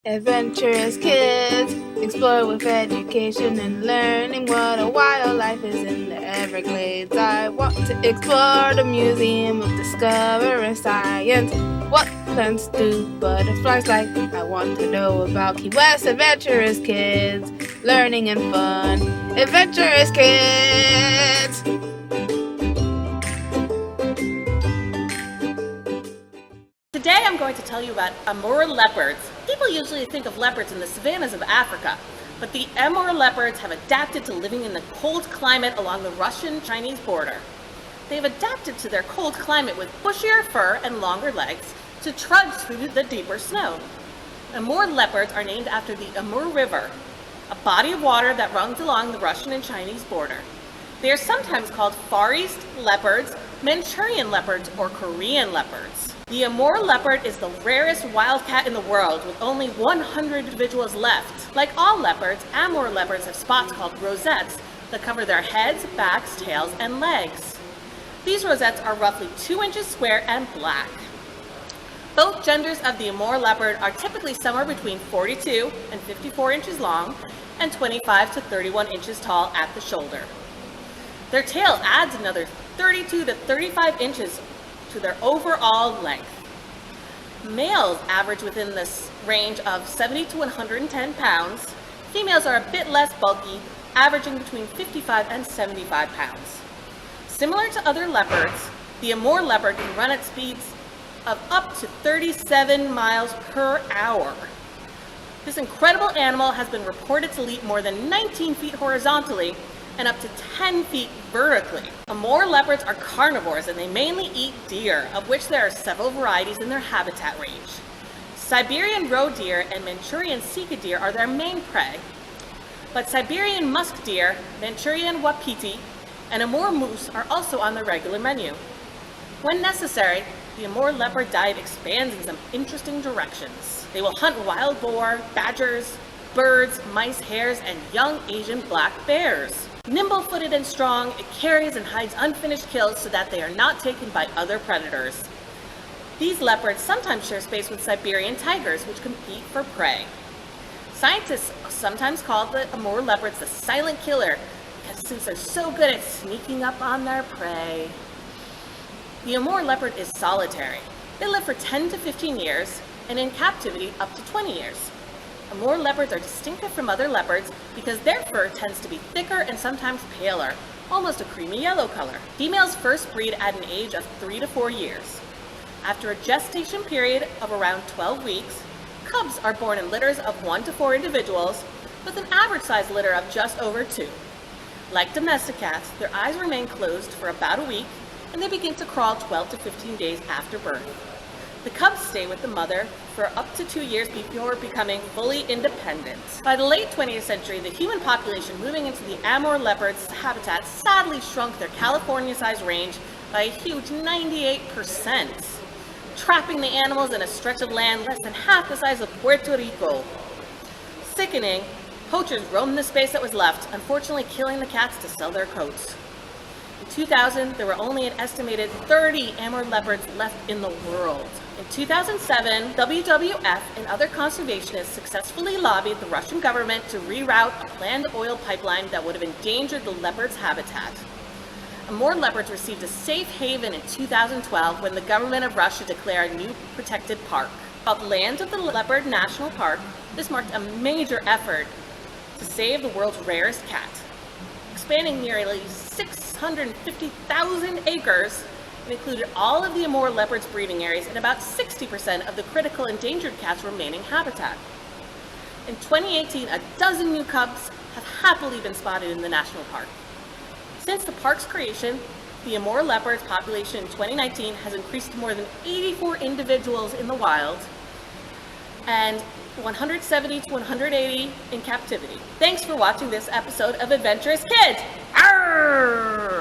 Adventurous kids explore with education and learning what a wildlife is in the Everglades. I want to explore the Museum of Discovering Science. What plants do butterflies like? I want to know about Key West. Adventurous kids, learning and fun. Adventurous kids! Today I'm going to tell you about Amur leopards. People usually think of leopards in the savannas of Africa, but the Amur leopards have adapted to living in the cold climate along the Russian-Chinese border. They've adapted to their cold climate with bushier fur and longer legs to trudge through the deeper snow. Amur leopards are named after the Amur River, a body of water that runs along the Russian and Chinese border. They are sometimes called Far East leopards, Manchurian leopards, or Korean leopards. The Amur leopard is the rarest wild cat in the world, with only 100 individuals left. Like all leopards, Amur leopards have spots called rosettes that cover their heads, backs, tails, and legs. These rosettes are roughly 2 inches square and black. Both genders of the Amur leopard are typically somewhere between 42 and 54 inches long and 25 to 31 inches tall at the shoulder. Their tail adds another 32 to 35 inches to their overall length. Males average within this range of 70 to 110 pounds. Females are a bit less bulky, averaging between 55 and 75 pounds. Similar to other leopards, the Amur leopard can run at speeds of up to 37 miles per hour. This incredible animal has been reported to leap more than 19 feet horizontally and up to 10 feet vertically. Amur leopards are carnivores and they mainly eat deer, of which there are several varieties in their habitat range. Siberian roe deer and Manchurian sika deer are their main prey, but Siberian musk deer, Manchurian wapiti, and Amur moose are also on the regular menu. When necessary, the Amur leopard diet expands in some interesting directions. They will hunt wild boar, badgers, birds, mice, hares, and young Asian black bears. Nimble-footed and strong, it carries and hides unfinished kills so that they are not taken by other predators. These leopards sometimes share space with Siberian tigers, which compete for prey. Scientists sometimes call the Amur leopards the silent killer, because since they're so good at sneaking up on their prey. The Amur leopard is solitary. They live for 10 to 15 years, and in captivity up to 20 years. Amur leopards are distinctive from other leopards because their fur tends to be thicker and sometimes paler, almost a creamy yellow color. Females first breed at an age of 3 to 4 years. After a gestation period of around 12 weeks, cubs are born in litters of 1 to 4 individuals, with an average size litter of just over 2. Like domestic cats, their eyes remain closed for about a week, and they begin to crawl 12 to 15 days after birth. The cubs stay with the mother for up to 2 years before becoming fully independent. By the late 20th century, the human population moving into the Amur leopard's habitat sadly shrunk their California-sized range by a huge 98%, trapping the animals in a stretch of land less than half the size of Puerto Rico. Sickening, poachers roamed the space that was left, unfortunately killing the cats to sell their coats. In 2000, there were only an estimated 30 Amur leopards left in the world. In 2007, WWF and other conservationists successfully lobbied the Russian government to reroute a planned oil pipeline that would have endangered the leopard's habitat. Amur leopards received a safe haven in 2012 when the government of Russia declared a new protected park. Called Land of the Leopard National Park, this marked a major effort to save the world's rarest cat. Spanning nearly 650,000 acres, it included all of the Amur leopard's breeding areas and about 60% of the critical endangered cat's remaining habitat. In 2018, a dozen new cubs have happily been spotted in the national park. Since the park's creation, the Amur leopard's population in 2019 has increased to more than 84 individuals in the wild and 170 to 180 in captivity. Thanks for watching this episode of Adventurous Kid! Arrgh!